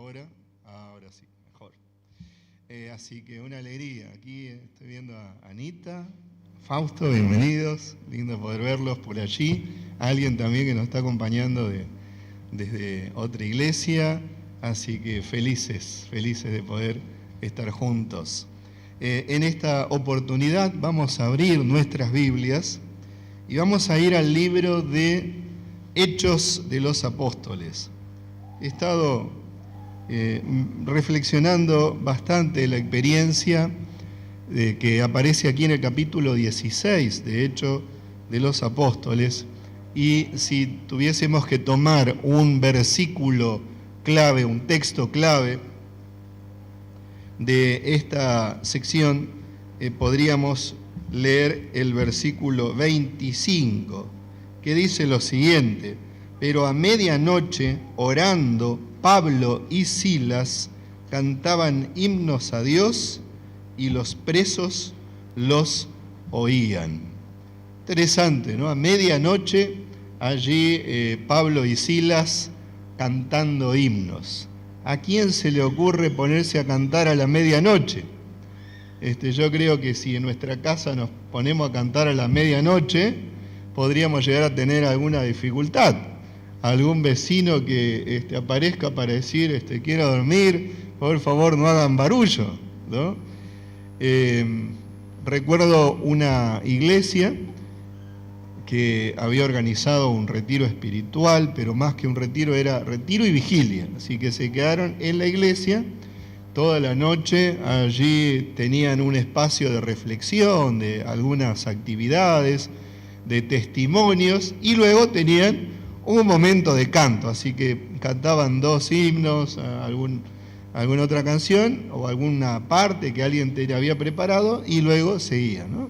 ahora. Ahora sí, mejor. Así que una alegría. Aquí estoy viendo a Anita, Fausto, bienvenidos. Lindo poder verlos por allí. Alguien también que nos está acompañando desde otra iglesia. Así que felices de poder estar juntos. En esta oportunidad vamos a abrir nuestras Biblias y vamos a ir al libro de Hechos de los Apóstoles. He estado reflexionando bastante la experiencia que aparece aquí en el capítulo 16 de Hechos de los Apóstoles, y si tuviésemos que tomar un versículo clave, un texto clave de esta sección, podríamos leer el versículo 25, que dice lo siguiente: pero a medianoche, orando, Pablo y Silas cantaban himnos a Dios y los presos los oían. Interesante, ¿no? A medianoche, allí Pablo y Silas cantando himnos. ¿A quién se le ocurre ponerse a cantar a la medianoche? Yo creo que si en nuestra casa nos ponemos a cantar a la medianoche, podríamos llegar a tener alguna dificultad. Algún vecino que aparezca para decir, quiero dormir, por favor no hagan barullo, ¿no? Recuerdo una iglesia que había organizado un retiro espiritual, pero más que un retiro, era retiro y vigilia. Así que se quedaron en la iglesia toda la noche. Allí tenían un espacio de reflexión, de algunas actividades, de testimonios, y luego tenían un momento de canto. Así que cantaban 2 himnos, alguna otra canción o alguna parte que alguien había preparado, y luego seguía, ¿no?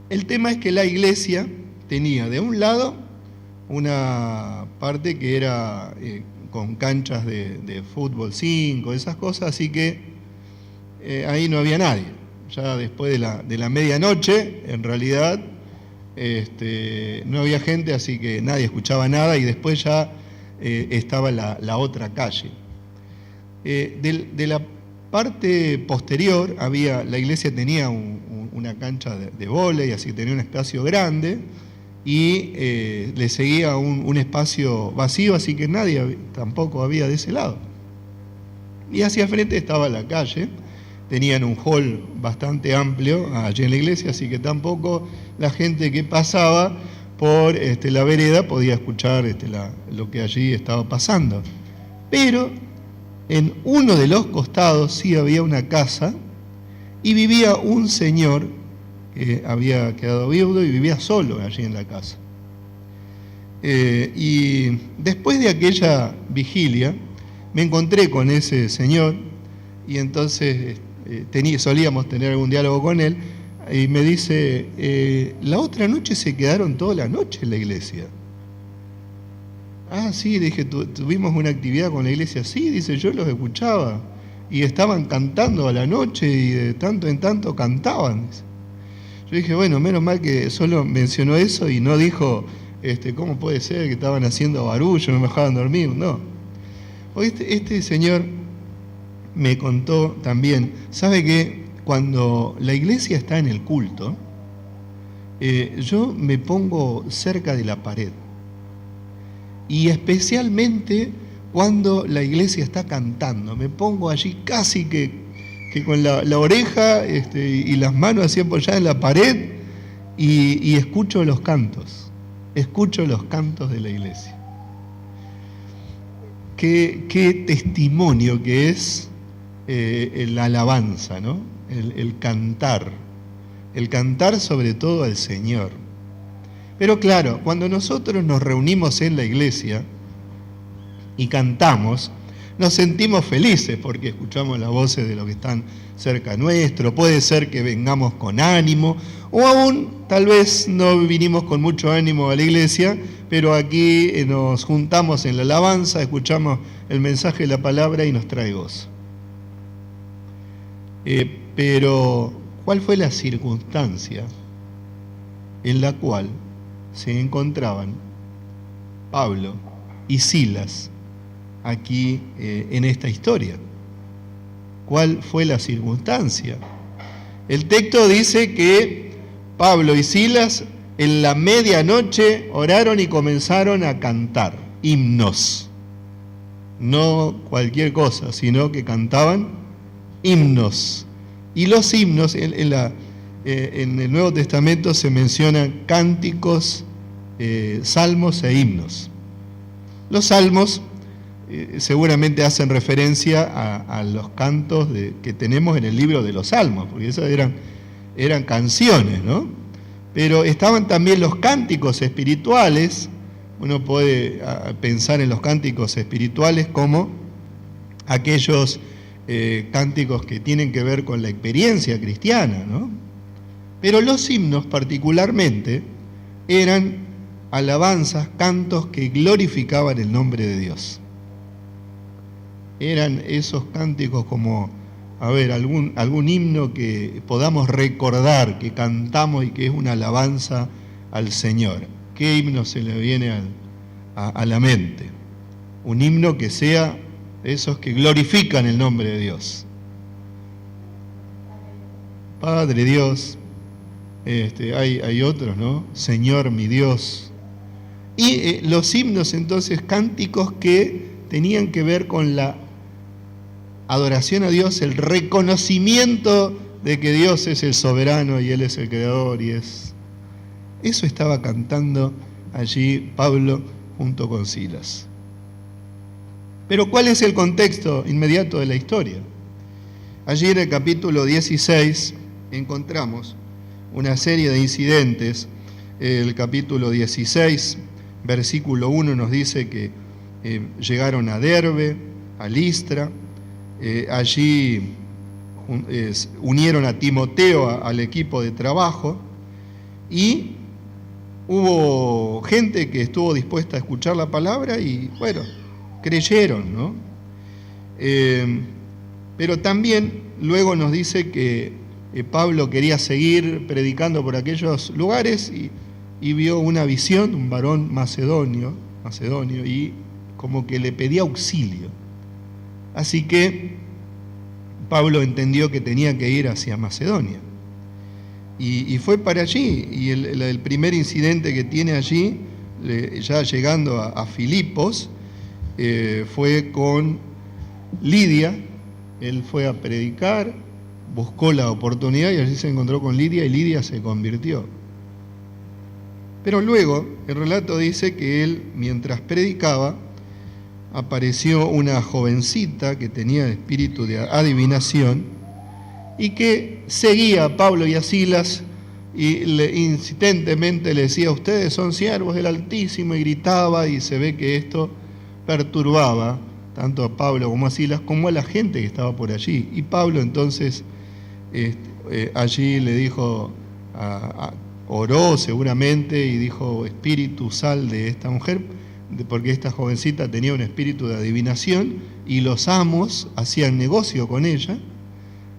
El tema es que la iglesia tenía de un lado una parte que era con canchas de fútbol 5, esas cosas, así que ahí no había nadie. Ya después de la medianoche, en realidad, no había gente, así que nadie escuchaba nada, y después ya estaba la otra calle. De la parte posterior, la iglesia tenía una cancha de vóley, así que tenía un espacio grande, y le seguía un espacio vacío, así que nadie tampoco había de ese lado. Y hacia frente estaba la calle. Tenían un hall bastante amplio allí en la iglesia, así que tampoco la gente que pasaba por la vereda podía escuchar lo que allí estaba pasando. Pero en uno de los costados sí había una casa, y vivía un señor que había quedado viudo y vivía solo allí en la casa. Y después de aquella vigilia me encontré con ese señor, y entonces solíamos tener algún diálogo con él, y me dice, la otra noche se quedaron toda la noche en la iglesia. Ah, sí, dije, tuvimos una actividad con la iglesia. Sí, dice, yo los escuchaba, y estaban cantando a la noche, y de tanto en tanto cantaban. Yo dije, bueno, menos mal que solo mencionó eso y no dijo, ¿cómo puede ser que estaban haciendo barullo, no me dejaban dormir? No. Este señor me contó también, ¿sabe qué? Cuando la iglesia está en el culto, yo me pongo cerca de la pared, y especialmente cuando la iglesia está cantando, me pongo allí casi que con la oreja y las manos así apoyadas en la pared, y escucho los cantos de la iglesia. Qué testimonio que es la alabanza, ¿no? El cantar sobre todo al Señor. Pero claro, cuando nosotros nos reunimos en la iglesia y cantamos, nos sentimos felices porque escuchamos las voces de los que están cerca nuestro. Puede ser que vengamos con ánimo, o aún tal vez no vinimos con mucho ánimo a la iglesia, pero aquí nos juntamos en la alabanza, escuchamos el mensaje de la palabra y nos trae gozo. Pero, ¿cuál fue la circunstancia en la cual se encontraban Pablo y Silas aquí en esta historia? ¿Cuál fue la circunstancia? El texto dice que Pablo y Silas en la medianoche oraron y comenzaron a cantar himnos. No cualquier cosa, sino que cantaban himnos. Y los himnos, en el Nuevo Testamento se mencionan cánticos, salmos e himnos. Los salmos seguramente hacen referencia a los cantos que tenemos en el libro de los Salmos, porque esas eran canciones, ¿no? Pero estaban también los cánticos espirituales. Uno puede pensar en los cánticos espirituales como aquellos cánticos que tienen que ver con la experiencia cristiana, ¿no? Pero los himnos particularmente eran alabanzas, cantos que glorificaban el nombre de Dios. Eran esos cánticos como, algún himno que podamos recordar, que cantamos y que es una alabanza al Señor. ¿Qué himno se le viene a la mente? Un himno que sea esos que glorifican el nombre de Dios. Padre Dios, hay otros, ¿no? Señor mi Dios. Y los himnos entonces, cánticos que tenían que ver con la adoración a Dios, el reconocimiento de que Dios es el soberano y Él es el creador, eso estaba cantando allí Pablo junto con Silas. Pero ¿cuál es el contexto inmediato de la historia? Allí en el capítulo 16 encontramos una serie de incidentes. El capítulo 16, versículo 1 nos dice que llegaron a Derbe, a Listra, allí unieron a Timoteo al equipo de trabajo y hubo gente que estuvo dispuesta a escuchar la palabra y, creyeron, ¿no? Pero también luego nos dice que Pablo quería seguir predicando por aquellos lugares y vio una visión, un varón macedonio, y como que le pedía auxilio. Así que Pablo entendió que tenía que ir hacia Macedonia. Y fue para allí, y el primer incidente que tiene allí, ya llegando a Filipos, fue con Lidia. Él fue a predicar, buscó la oportunidad y allí se encontró con Lidia y Lidia se convirtió. Pero luego el relato dice que él, mientras predicaba, apareció una jovencita que tenía espíritu de adivinación y que seguía a Pablo y a Silas y insistentemente le decía: ustedes son siervos del Altísimo, y gritaba, y se ve que esto perturbaba tanto a Pablo como a Silas como a la gente que estaba por allí. Y Pablo entonces allí le dijo, oró seguramente y dijo: espíritu, sal de esta mujer, porque esta jovencita tenía un espíritu de adivinación y los amos hacían negocio con ella.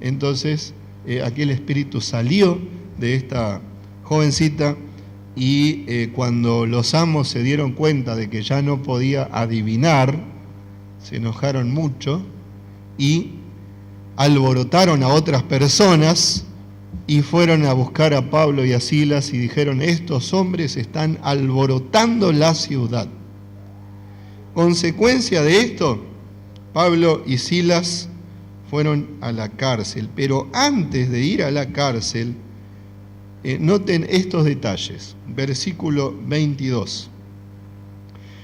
Entonces aquel espíritu salió de esta jovencita y cuando los amos se dieron cuenta de que ya no podía adivinar, se enojaron mucho y alborotaron a otras personas y fueron a buscar a Pablo y a Silas y dijeron: estos hombres están alborotando la ciudad. Consecuencia de esto, Pablo y Silas fueron a la cárcel, pero antes de ir a la cárcel, noten estos detalles. Versículo 22.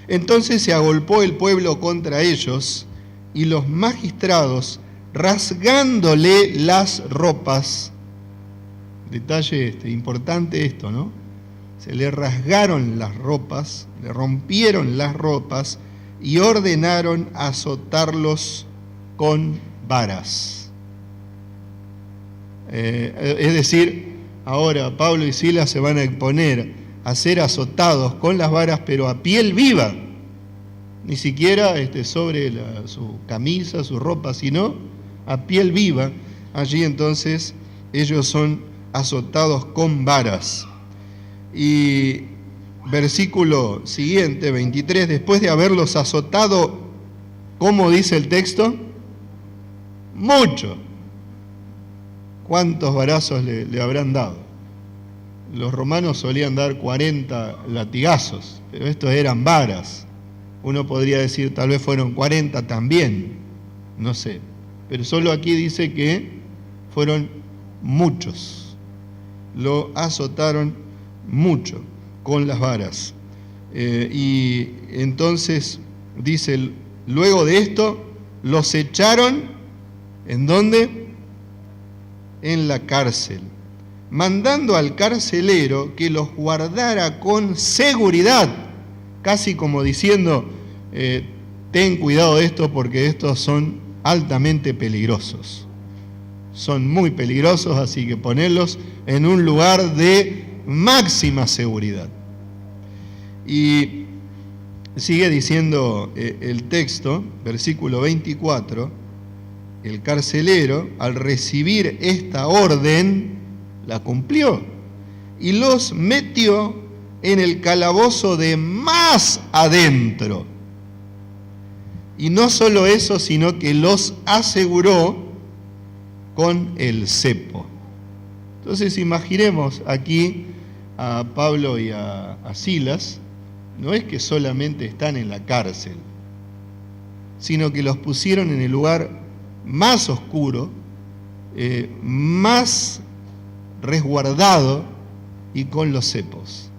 Entonces se agolpó el pueblo contra ellos y los magistrados, rasgándole las ropas. Detalle importante esto, ¿no? Se le rasgaron las ropas, le rompieron las ropas y ordenaron azotarlos con varas. Es decir, ahora Pablo y Silas se van a exponer a ser azotados con las varas, pero a piel viva, ni siquiera sobre su camisa, su ropa, sino a piel viva. Allí entonces ellos son azotados con varas. Y versículo siguiente, 23, después de haberlos azotado ¿Cómo dice el texto? Mucho. ¿Cuántos varazos le habrán dado? Los romanos solían dar 40 latigazos, pero estos eran varas. Uno podría decir, tal vez fueron 40 también, no sé. Pero solo aquí dice que fueron muchos. Lo azotaron mucho con las varas. Y entonces dice, luego de esto, los echaron, ¿en dónde? En la cárcel, mandando al carcelero que los guardara con seguridad, casi como diciendo, ten cuidado de esto porque estos son altamente peligrosos. Son muy peligrosos, así que ponerlos en un lugar de máxima seguridad. Y sigue diciendo el texto, versículo 24, el carcelero, al recibir esta orden, la cumplió y los metió en el calabozo de más adentro. Y no solo eso, sino que los aseguró con el cepo. Entonces imaginemos aquí a Pablo y a Silas. No es que solamente están en la cárcel, sino que los pusieron en el lugar más oscuro, más resguardado y con los cepos.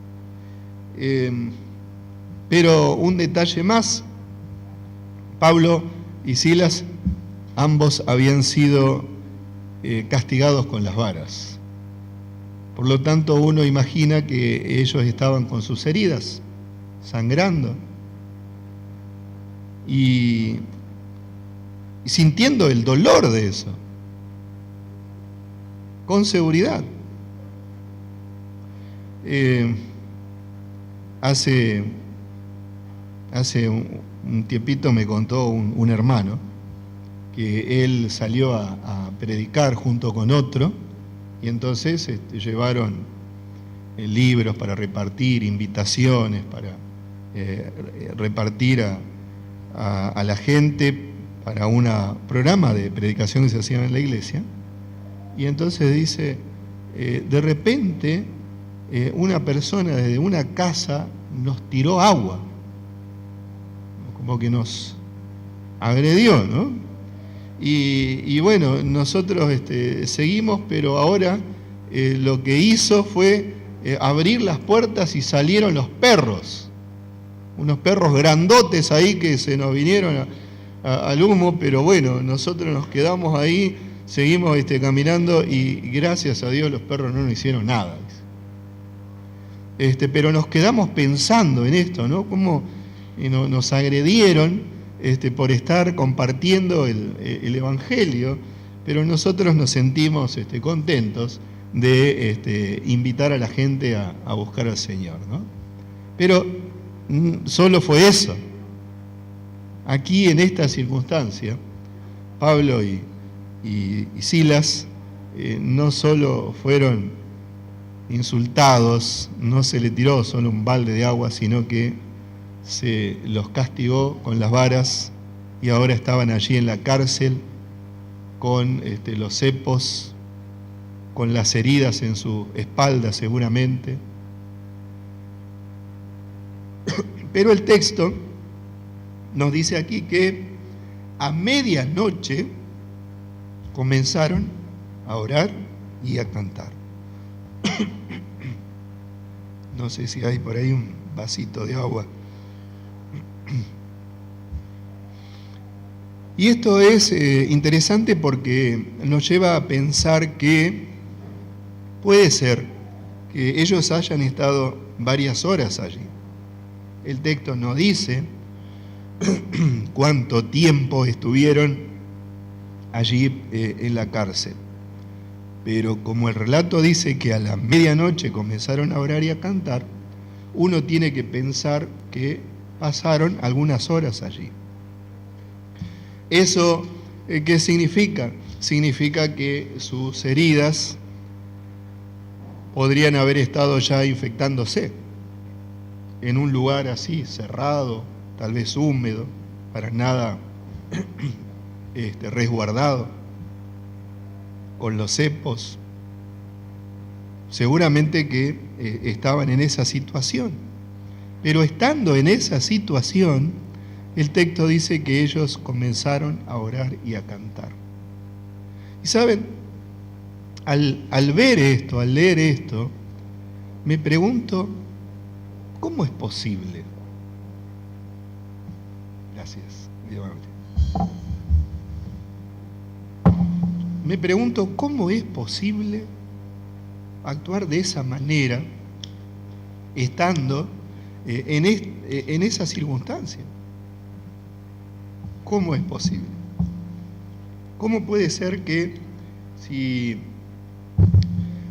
Pero un detalle más, Pablo y Silas ambos habían sido castigados con las varas. Por lo tanto, uno imagina que ellos estaban con sus heridas, sangrando y sintiendo el dolor de eso, con seguridad. Hace un tiempito me contó un hermano que él salió a predicar junto con otro y entonces llevaron libros para repartir, invitaciones para repartir a la gente para un programa de predicación que se hacía en la iglesia. Y entonces dice, de repente una persona desde una casa nos tiró agua, como que nos agredió, ¿no? Y bueno, nosotros seguimos, pero ahora lo que hizo fue abrir las puertas y salieron los perros, unos perros grandotes ahí que se nos vinieron al humo, pero bueno, nosotros nos quedamos ahí, seguimos caminando y gracias a Dios los perros no nos hicieron nada. Pero nos quedamos pensando en esto, ¿no? Cómo nos agredieron por estar compartiendo el Evangelio, pero nosotros nos sentimos contentos de invitar a la gente a buscar al Señor, ¿no? Pero solo fue eso. Aquí en esta circunstancia, Pablo y Silas no solo fueron insultados, no se le tiró solo un balde de agua, sino que se los castigó con las varas y ahora estaban allí en la cárcel con los cepos, con las heridas en su espalda seguramente. Pero el texto nos dice aquí que a medianoche comenzaron a orar y a cantar. No sé si hay por ahí un vasito de agua. Y esto es interesante porque nos lleva a pensar que puede ser que ellos hayan estado varias horas allí. El texto no dice cuánto tiempo estuvieron allí en la cárcel. Pero como el relato dice que a la medianoche comenzaron a orar y a cantar, uno tiene que pensar que pasaron algunas horas allí. ¿Eso qué significa? Significa que sus heridas podrían haber estado ya infectándose en un lugar así, cerrado, tal vez húmedo, para nada resguardado con los cepos. Seguramente que estaban en esa situación. Pero estando en esa situación, el texto dice que ellos comenzaron a orar y a cantar. Y saben, al ver esto, al leer esto, me pregunto, ¿cómo es posible? Gracias. Me pregunto, ¿cómo es posible actuar de esa manera estando en esa circunstancia? ¿Cómo es posible? ¿Cómo puede ser que si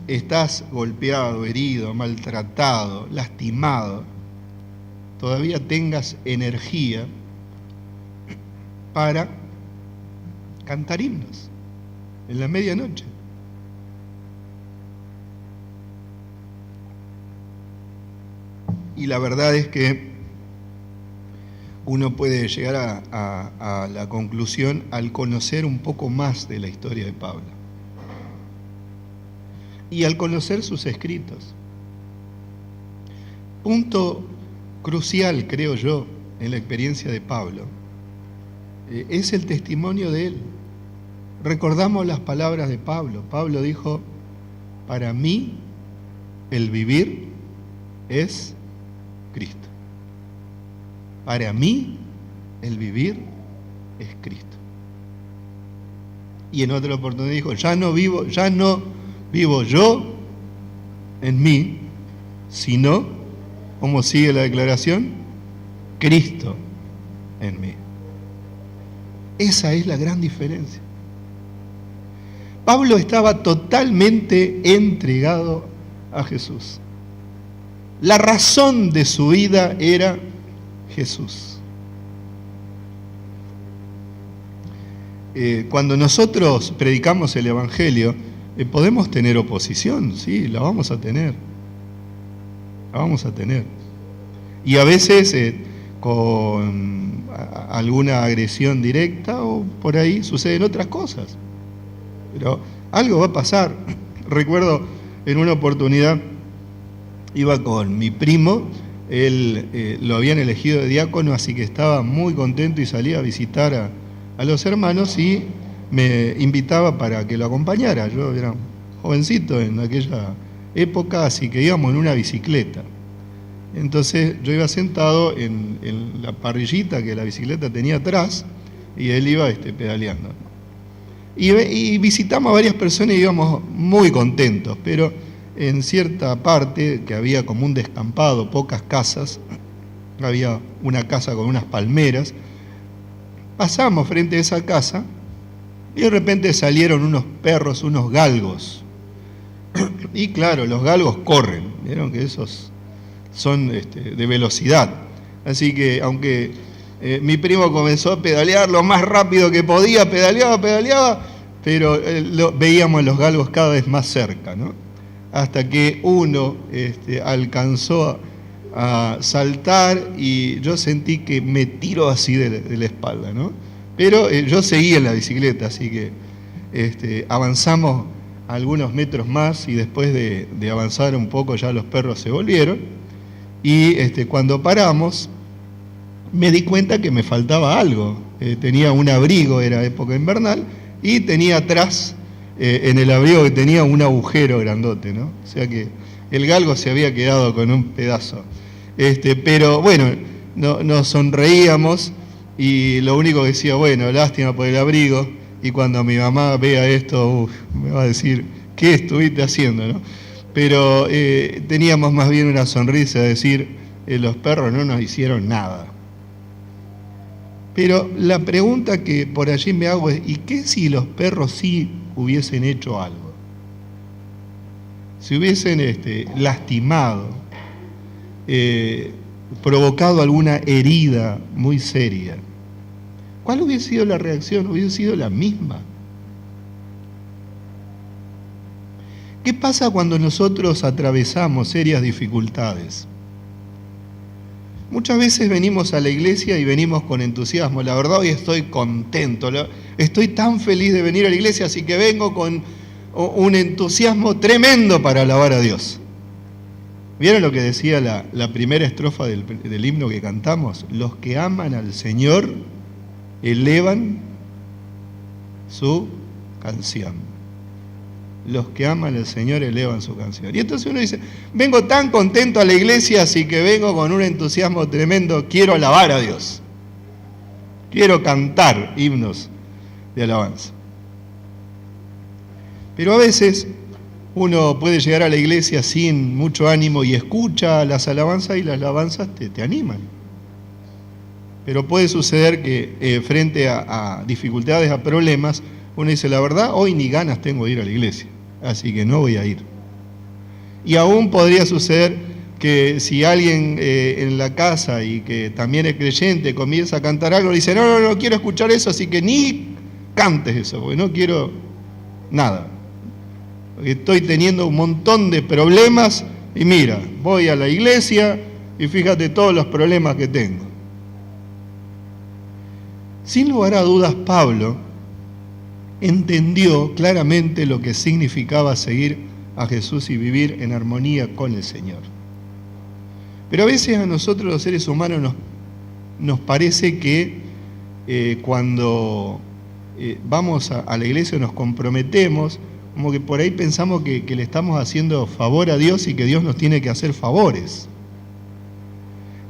estás golpeado, herido, maltratado, lastimado, todavía tengas energía para cantar himnos en la medianoche? Y la verdad es que uno puede llegar a la conclusión al conocer un poco más de la historia de Pablo y al conocer sus escritos. Punto crucial, creo yo, en la experiencia de Pablo, es el testimonio de él. Recordamos las palabras de Pablo. Pablo dijo, para mí el vivir es Cristo. Para mí el vivir es Cristo. Y en otra oportunidad dijo, ya no vivo yo en mí, sino, ¿cómo sigue la declaración? Cristo en mí. Esa es la gran diferencia. Pablo estaba totalmente entregado a Jesús. La razón de su vida era Jesús. Cuando nosotros predicamos el Evangelio, podemos tener oposición, sí, la vamos a tener. La vamos a tener. Y a veces con alguna agresión directa o por ahí suceden otras cosas. Pero algo va a pasar. Recuerdo en una oportunidad, iba con mi primo, él lo habían elegido de diácono, así que estaba muy contento y salía a visitar a los hermanos y me invitaba para que lo acompañara. Yo era un jovencito en aquella época, así que íbamos en una bicicleta. Entonces yo iba sentado en la parrillita que la bicicleta tenía atrás y él iba pedaleando. Y visitamos a varias personas y íbamos muy contentos, pero en cierta parte, que había como un descampado, pocas casas, había una casa con unas palmeras, pasamos frente a esa casa y de repente salieron unos perros, unos galgos. Y claro, los galgos corren, vieron que esos son de velocidad. Así que aunque mi primo comenzó a pedalear lo más rápido que podía, pedaleaba, pero veíamos los galgos cada vez más cerca, ¿no? Hasta que uno alcanzó a saltar y yo sentí que me tiró así de la espalda, ¿no? Pero yo seguía en la bicicleta, así que avanzamos algunos metros más y después de avanzar un poco ya los perros se volvieron y cuando paramos me di cuenta que me faltaba algo. Tenía un abrigo, era época invernal, y tenía atrás en el abrigo que tenía un agujero grandote, ¿no? O sea que el galgo se había quedado con un pedazo. Pero bueno, nos sonreíamos y lo único que decía, bueno, lástima por el abrigo, y cuando mi mamá vea esto, me va a decir, ¿qué estuviste haciendo, no? Pero teníamos más bien una sonrisa de decir, los perros no nos hicieron nada. Pero la pregunta que por allí me hago es, ¿y qué si los perros sí hubiesen hecho algo? Si hubiesen lastimado, provocado alguna herida muy seria, ¿cuál hubiese sido la reacción? ¿Hubiese sido la misma? ¿Qué pasa cuando nosotros atravesamos serias dificultades? Muchas veces venimos a la iglesia y venimos con entusiasmo. La verdad, hoy estoy contento, estoy tan feliz de venir a la iglesia, así que vengo con un entusiasmo tremendo para alabar a Dios. ¿Vieron lo que decía la primera estrofa del himno que cantamos? Los que aman al Señor elevan su canción. Los que aman al Señor elevan su canción. Y entonces uno dice, vengo tan contento a la iglesia, así que vengo con un entusiasmo tremendo, quiero alabar a Dios. Quiero cantar himnos de alabanza. Pero a veces uno puede llegar a la iglesia sin mucho ánimo y escucha las alabanzas y las alabanzas te animan. Pero puede suceder que frente a dificultades, a problemas, uno dice, la verdad, hoy ni ganas tengo de ir a la iglesia, así que no voy a ir. Y aún podría suceder que si alguien en la casa y que también es creyente comienza a cantar algo, dice, no quiero escuchar eso, así que ni cantes eso, porque no quiero nada. Porque estoy teniendo un montón de problemas y mira, voy a la iglesia y fíjate todos los problemas que tengo. Sin lugar a dudas, Pablo entendió claramente lo que significaba seguir a Jesús y vivir en armonía con el Señor. Pero a veces a nosotros los seres humanos nos parece que cuando vamos a la iglesia nos comprometemos, como que por ahí pensamos que le estamos haciendo favor a Dios y que Dios nos tiene que hacer favores.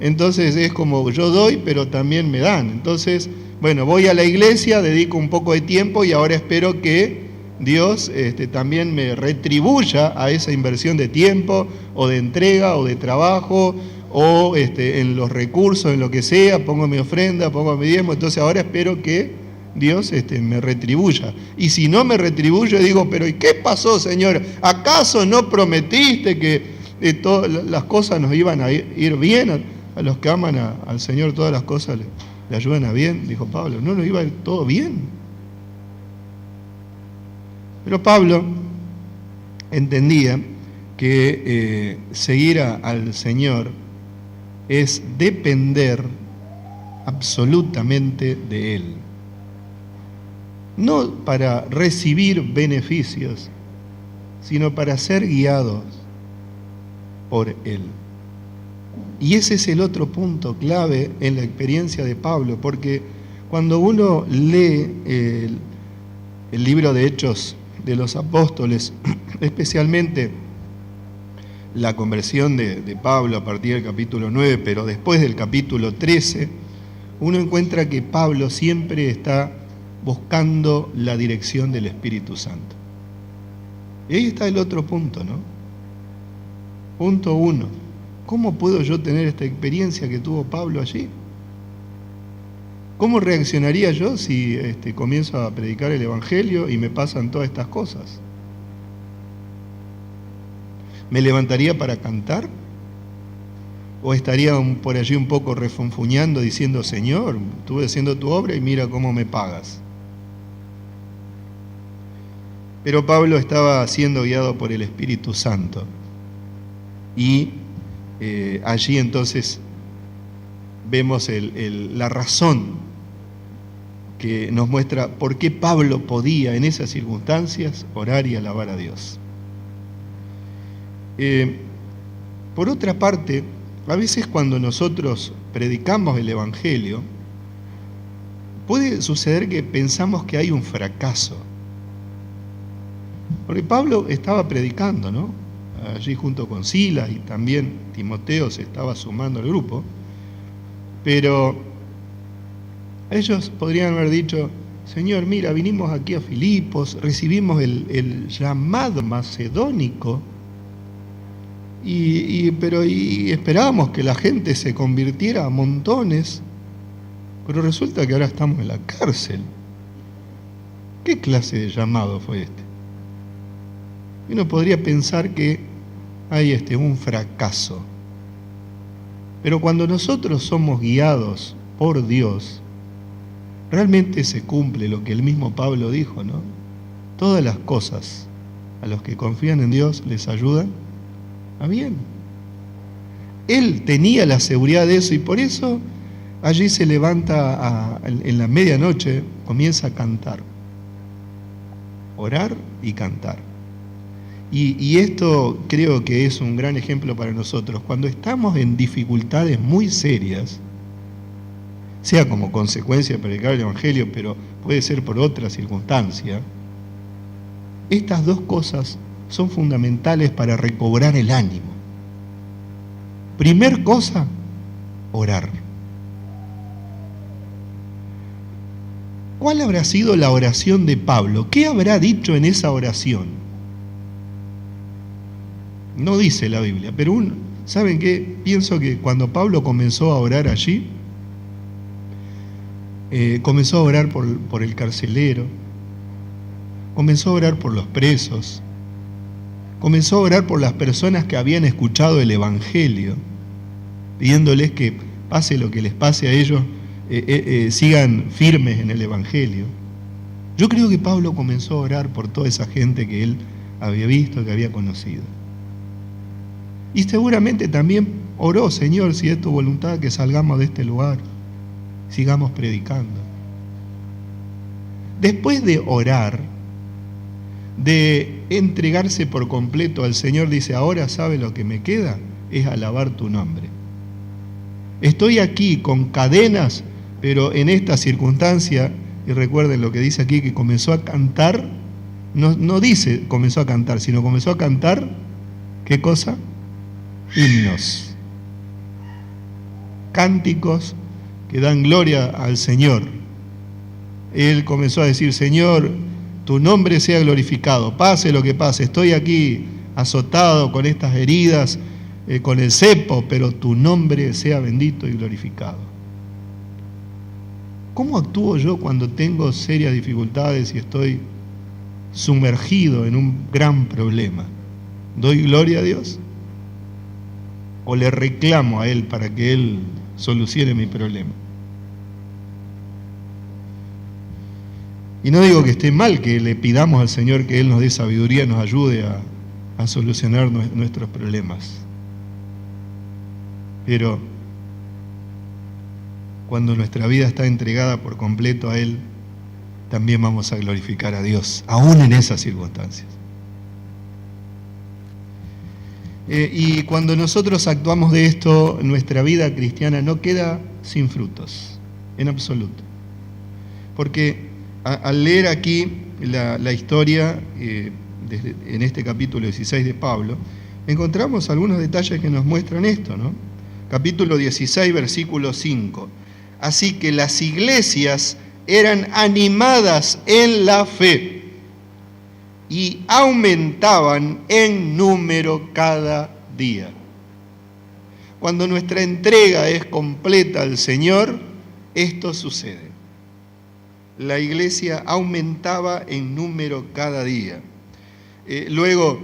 Entonces es como yo doy, pero también me dan. Entonces, bueno, voy a la iglesia, dedico un poco de tiempo y ahora espero que Dios también me retribuya a esa inversión de tiempo o de entrega o de trabajo o en los recursos, en lo que sea, pongo mi ofrenda, pongo mi diezmo, entonces ahora espero que Dios me retribuya. Y si no me retribuye, digo, pero ¿y qué pasó, Señor? ¿Acaso no prometiste que todas las cosas nos iban a ir bien? A los que aman al Señor todas las cosas le ayudan a bien, dijo Pablo. ¿No nos iba a ir todo bien? Pero Pablo entendía que seguir al Señor es depender absolutamente de Él. No para recibir beneficios, sino para ser guiados por Él. Y ese es el otro punto clave en la experiencia de Pablo, porque cuando uno lee el libro de Hechos de los Apóstoles, especialmente la conversión de Pablo a partir del capítulo 9, pero después del capítulo 13, uno encuentra que Pablo siempre está buscando la dirección del Espíritu Santo. Y ahí está el otro punto, ¿no? Punto 1. ¿Cómo puedo yo tener esta experiencia que tuvo Pablo allí? ¿Cómo reaccionaría yo si comienzo a predicar el Evangelio y me pasan todas estas cosas? ¿Me levantaría para cantar? ¿O estaría por allí un poco refunfuñando diciendo, Señor, estuve haciendo tu obra y mira cómo me pagas? Pero Pablo estaba siendo guiado por el Espíritu Santo. Y allí entonces vemos la razón que nos muestra por qué Pablo podía en esas circunstancias orar y alabar a Dios. Por otra parte, a veces cuando nosotros predicamos el Evangelio, puede suceder que pensamos que hay un fracaso. Porque Pablo estaba predicando, ¿no? Allí junto con Silas y también Timoteo se estaba sumando al grupo, pero ellos podrían haber dicho, Señor, mira, vinimos aquí a Filipos, recibimos el llamado macedónico y esperábamos que la gente se convirtiera a montones, pero resulta que ahora estamos en la cárcel. ¿Qué clase de llamado fue este? Uno podría pensar que hay un fracaso. Pero cuando nosotros somos guiados por Dios, realmente se cumple lo que el mismo Pablo dijo, ¿no? Todas las cosas a los que confían en Dios les ayudan a bien. Él tenía la seguridad de eso y por eso allí se levanta en la medianoche, comienza a cantar, orar y cantar. Y esto creo que es un gran ejemplo para nosotros. Cuando estamos en dificultades muy serias, sea como consecuencia de predicar el Evangelio, pero puede ser por otra circunstancia, estas dos cosas son fundamentales para recobrar el ánimo. Primer cosa, orar. ¿Cuál habrá sido la oración de Pablo? ¿Qué habrá dicho en esa oración? No dice la Biblia, pero ¿saben qué? Pienso que cuando Pablo comenzó a orar allí, comenzó a orar por el carcelero, comenzó a orar por los presos, comenzó a orar por las personas que habían escuchado el Evangelio, pidiéndoles que pase lo que les pase a ellos, sigan firmes en el Evangelio. Yo creo que Pablo comenzó a orar por toda esa gente que él había visto, que había conocido. Y seguramente también oró: Señor, si es tu voluntad que salgamos de este lugar, sigamos predicando. Después de orar, de entregarse por completo al Señor, dice: ahora sabe lo que me queda, es alabar tu nombre. Estoy aquí con cadenas, pero en esta circunstancia, y recuerden lo que dice aquí, que comenzó a cantar, no dice comenzó a cantar, sino comenzó a cantar, ¿qué cosa? Himnos, cánticos que dan gloria al Señor. Él comenzó a decir: Señor, tu nombre sea glorificado, pase lo que pase, estoy aquí azotado con estas heridas, con el cepo, pero tu nombre sea bendito y glorificado. ¿Cómo actúo yo cuando tengo serias dificultades y estoy sumergido en un gran problema? ¿Doy gloria a Dios? ¿O le reclamo a Él para que Él solucione mi problema? Y no digo que esté mal que le pidamos al Señor que Él nos dé sabiduría, nos ayude a solucionar nuestros problemas. Pero cuando nuestra vida está entregada por completo a Él, también vamos a glorificar a Dios, aún en esas circunstancias. Y cuando nosotros actuamos de esto, nuestra vida cristiana no queda sin frutos, en absoluto. Porque al leer aquí la historia, en este capítulo 16 de Pablo, encontramos algunos detalles que nos muestran esto, ¿no? Capítulo 16, versículo 5. Así que las iglesias eran animadas en la fe y aumentaban en número cada día. Cuando nuestra entrega es completa al Señor, esto sucede. La iglesia aumentaba en número cada día. Luego,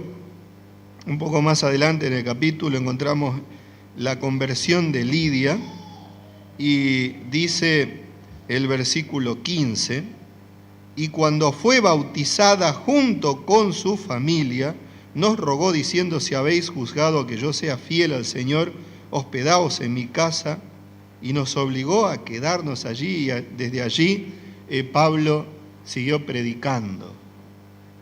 un poco más adelante en el capítulo, encontramos la conversión de Lidia y dice el versículo 15: y cuando fue bautizada junto con su familia, nos rogó diciendo: si habéis juzgado que yo sea fiel al Señor, hospedaos en mi casa, y nos obligó a quedarnos allí, y desde allí Pablo siguió predicando.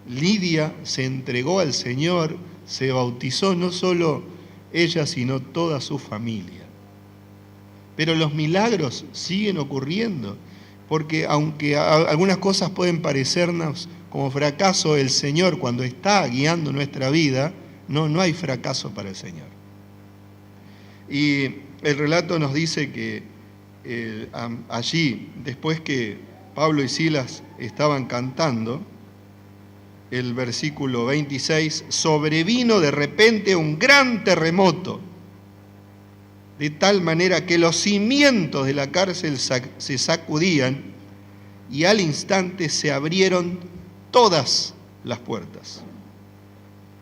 Lidia se entregó al Señor, se bautizó, no solo ella, sino toda su familia. Pero los milagros siguen ocurriendo, porque aunque algunas cosas pueden parecernos como fracaso, el Señor, cuando está guiando nuestra vida, no hay fracaso para el Señor. Y el relato nos dice que allí, después que Pablo y Silas estaban cantando, el versículo 26, sobrevino de repente un gran terremoto, de tal manera que los cimientos de la cárcel se sacudían y al instante se abrieron todas las puertas.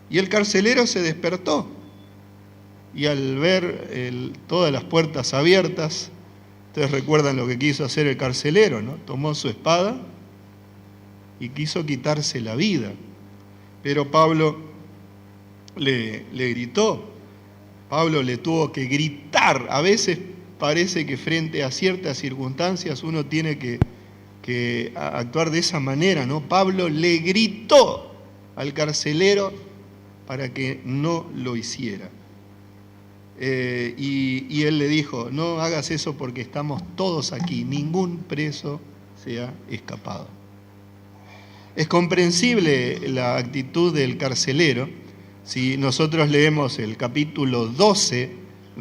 Y el carcelero se despertó y al ver todas las puertas abiertas, ustedes recuerdan lo que quiso hacer el carcelero, ¿no? Tomó su espada y quiso quitarse la vida. Pero Pablo le gritó: Pablo le tuvo que gritar. A veces parece que frente a ciertas circunstancias uno tiene que actuar de esa manera, ¿no? Pablo le gritó al carcelero para que no lo hiciera. Y él le dijo, no hagas eso porque estamos todos aquí, ningún preso se ha escapado. Es comprensible la actitud del carcelero. Si nosotros leemos el capítulo 12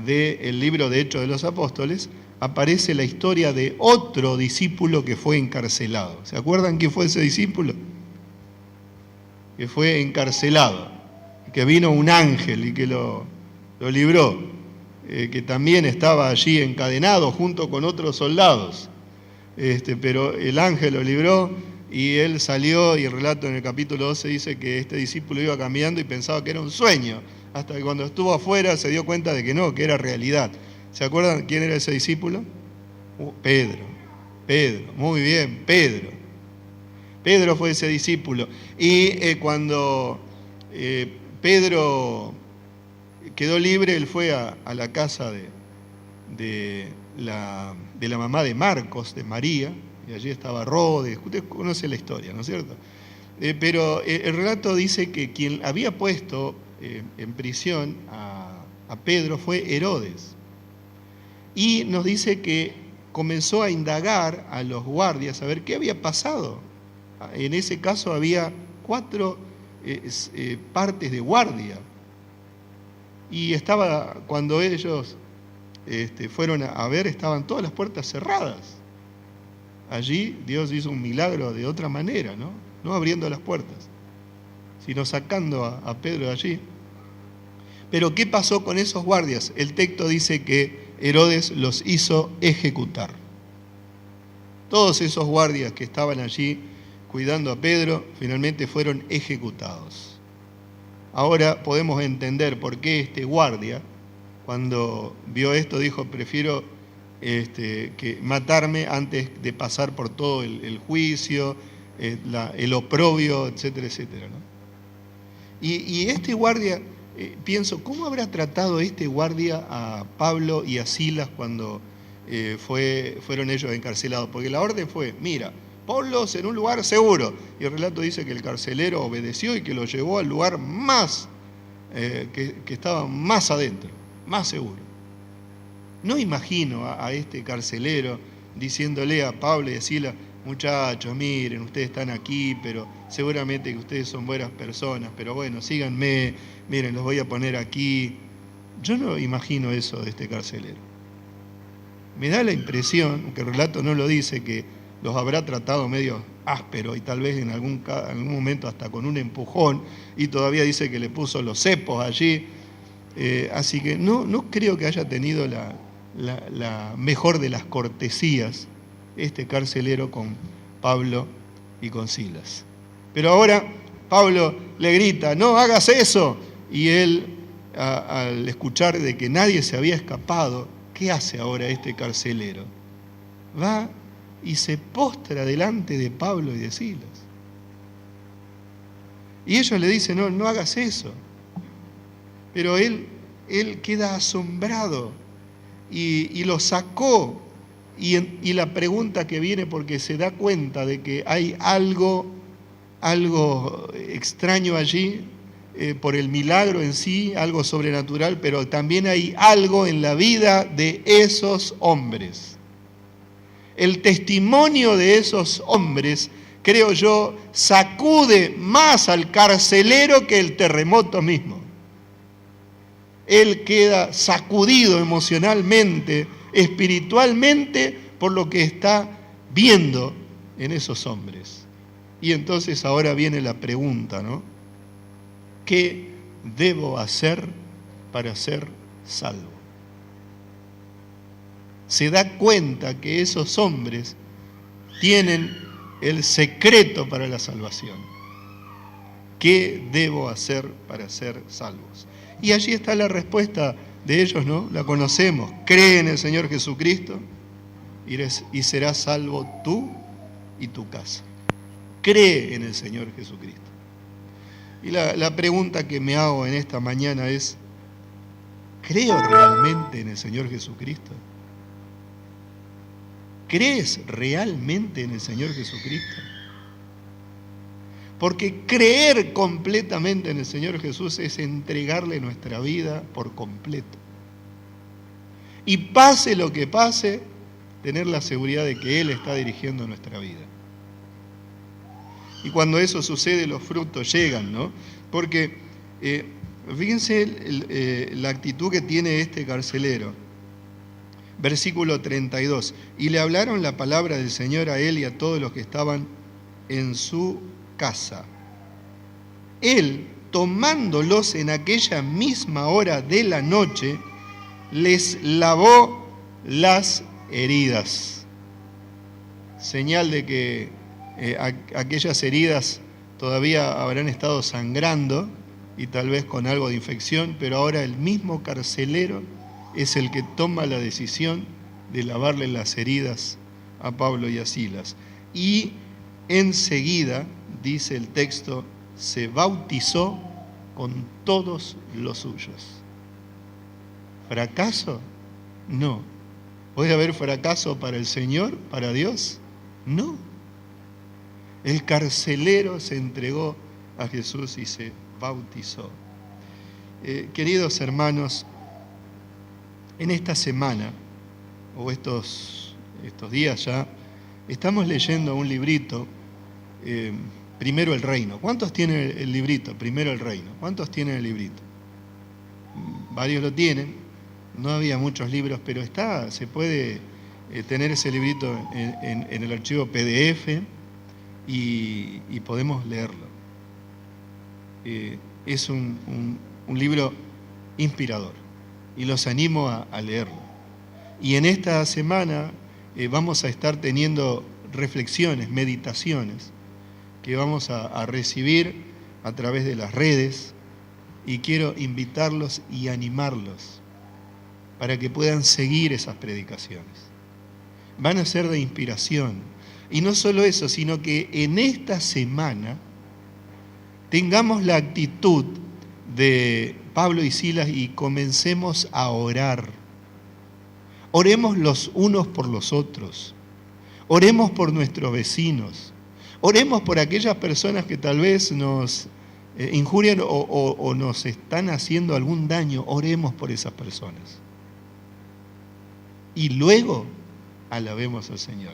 del libro de Hechos de los Apóstoles, aparece la historia de otro discípulo que fue encarcelado. ¿Se acuerdan quién fue ese discípulo? Que fue encarcelado, que vino un ángel y que lo libró, que también estaba allí encadenado junto con otros soldados, pero el ángel lo libró y él salió, y el relato en el capítulo 12 dice que este discípulo iba caminando y pensaba que era un sueño, hasta que cuando estuvo afuera se dio cuenta de que no, que era realidad. ¿Se acuerdan quién era ese discípulo? Pedro, muy bien, Pedro. Pedro fue ese discípulo. Y cuando Pedro quedó libre, él fue a la casa de la mamá de Marcos, de María, y allí estaba Rodes. Usted conoce la historia, ¿no es cierto? Pero el relato dice que quien había puesto en prisión a Pedro fue Herodes. Y nos dice que comenzó a indagar a los guardias a ver qué había pasado. En ese caso había 4 partes de guardia. Y cuando ellos fueron a ver, estaban todas las puertas cerradas. Allí Dios hizo un milagro de otra manera, ¿no? No abriendo las puertas, sino sacando a Pedro de allí. Pero ¿qué pasó con esos guardias? El texto dice que Herodes los hizo ejecutar. Todos esos guardias que estaban allí cuidando a Pedro finalmente fueron ejecutados. Ahora podemos entender por qué este guardia, cuando vio esto, dijo, prefiero que matarme antes de pasar por todo el juicio, el oprobio, etcétera, etcétera, ¿no? Y este guardia, pienso, ¿cómo habrá tratado este guardia a Pablo y a Silas cuando fueron ellos encarcelados? Porque la orden fue, mira, ponlos en un lugar seguro. Y el relato dice que el carcelero obedeció y que lo llevó al lugar más, que estaba más adentro, más seguro. No imagino a este carcelero diciéndole a Pablo y a Silas, muchachos, miren, ustedes están aquí, pero seguramente que ustedes son buenas personas, pero bueno, síganme, miren, los voy a poner aquí. Yo no imagino eso de este carcelero. Me da la impresión, aunque el relato no lo dice, que los habrá tratado medio áspero y tal vez en algún momento hasta con un empujón, y todavía dice que le puso los cepos allí. Así que no creo que haya tenido la mejor de las cortesías este carcelero con Pablo y con Silas. Pero ahora Pablo le grita, no hagas eso. Y él, al escuchar de que nadie se había escapado, ¿qué hace ahora este carcelero? Va y se postra delante de Pablo y de Silas. Y ellos le dicen, no hagas eso. Pero él queda asombrado y lo sacó. Y la pregunta que viene, porque se da cuenta de que hay algo extraño allí, por el milagro en sí, algo sobrenatural, pero también hay algo en la vida de esos hombres. El testimonio de esos hombres, creo yo, sacude más al carcelero que el terremoto mismo. Él queda sacudido emocionalmente, espiritualmente, por lo que está viendo en esos hombres. Y entonces ahora viene la pregunta, ¿no? ¿Qué debo hacer para ser salvo? Se da cuenta que esos hombres tienen el secreto para la salvación. ¿Qué debo hacer para ser salvos? Y allí está la respuesta de ellos, ¿no? La conocemos. Cree en el Señor Jesucristo y serás salvo tú y tu casa. Cree en el Señor Jesucristo. Y la pregunta que me hago en esta mañana es, ¿Creo realmente en el Señor Jesucristo? ¿Crees realmente en el Señor Jesucristo? Porque creer completamente en el Señor Jesús es entregarle nuestra vida por completo. Y pase lo que pase, tener la seguridad de que Él está dirigiendo nuestra vida. Y cuando eso sucede, los frutos llegan, ¿no? Porque fíjense la actitud que tiene este carcelero. Versículo 32. Y le hablaron la palabra del Señor a él y a todos los que estaban en su casa. Él, tomándolos en aquella misma hora de la noche, les lavó las heridas. Señal de que aquellas heridas todavía habrán estado sangrando y tal vez con algo de infección, pero ahora el mismo carcelero es el que toma la decisión de lavarle las heridas a Pablo y a Silas. Y enseguida, dice el texto, se bautizó con todos los suyos. ¿Fracaso? No. ¿Puede haber fracaso para el Señor, para Dios? No. El carcelero se entregó a Jesús y se bautizó. Queridos hermanos, en esta semana, o estos días ya, estamos leyendo un librito, Primero el Reino. ¿Cuántos tienen el librito? Primero el Reino. ¿Cuántos tienen el librito? Varios lo tienen. No había muchos libros, pero se puede tener ese librito en el archivo PDF y podemos leerlo. Es un libro inspirador y los animo a leerlo. Y en esta semana vamos a estar teniendo reflexiones, meditaciones que vamos a recibir a través de las redes, y quiero invitarlos y animarlos para que puedan seguir esas predicaciones. Van a ser de inspiración. Y no solo eso, sino que en esta semana tengamos la actitud de Pablo y Silas y comencemos a orar. Oremos los unos por los otros. Oremos por nuestros vecinos. Oremos por aquellas personas que tal vez nos injurian o nos están haciendo algún daño. Oremos por esas personas. Y luego alabemos al Señor.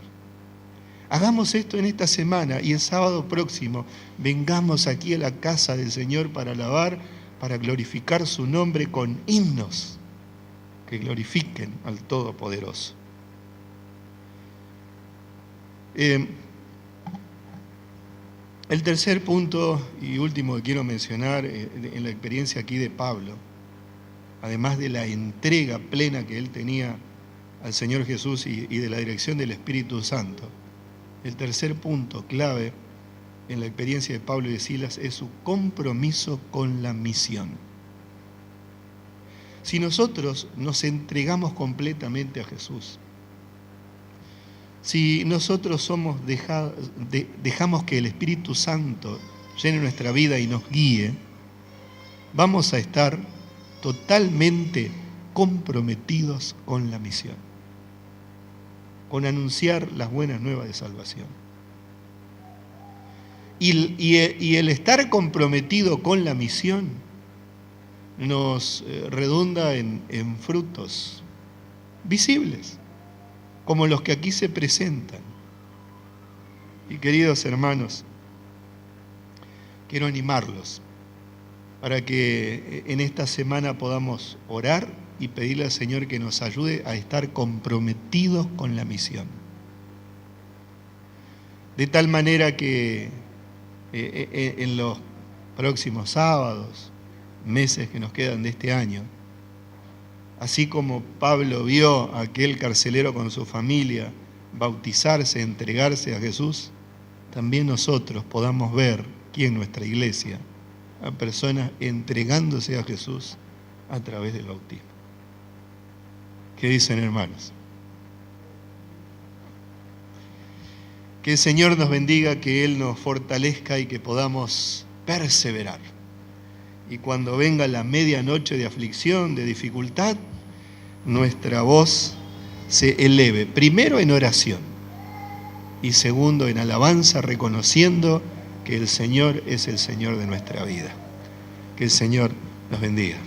Hagamos esto en esta semana y el sábado próximo vengamos aquí a la casa del Señor para alabar, para glorificar su nombre con himnos que glorifiquen al Todopoderoso. El tercer punto y último que quiero mencionar en la experiencia aquí de Pablo, además de la entrega plena que él tenía al Señor Jesús y de la dirección del Espíritu Santo, el tercer punto clave en la experiencia de Pablo y de Silas es su compromiso con la misión. Si nosotros nos entregamos completamente a Jesús, si nosotros dejamos que el Espíritu Santo llene nuestra vida y nos guíe, vamos a estar totalmente comprometidos con la misión, con anunciar las buenas nuevas de salvación. Y el estar comprometido con la misión nos redunda en frutos visibles, como los que aquí se presentan. Y queridos hermanos, quiero animarlos para que en esta semana podamos orar y pedirle al Señor que nos ayude a estar comprometidos con la misión. De tal manera que en los próximos sábados, meses que nos quedan de este año, así como Pablo vio a aquel carcelero con su familia bautizarse, entregarse a Jesús, también nosotros podamos ver aquí en nuestra iglesia a personas entregándose a Jesús a través del bautismo. ¿Qué dicen, hermanos? Que el Señor nos bendiga, que Él nos fortalezca y que podamos perseverar y cuando venga la medianoche de aflicción, de dificultad, nuestra voz se eleve, primero en oración y segundo en alabanza, reconociendo que el Señor es el Señor de nuestra vida. Que el Señor nos bendiga.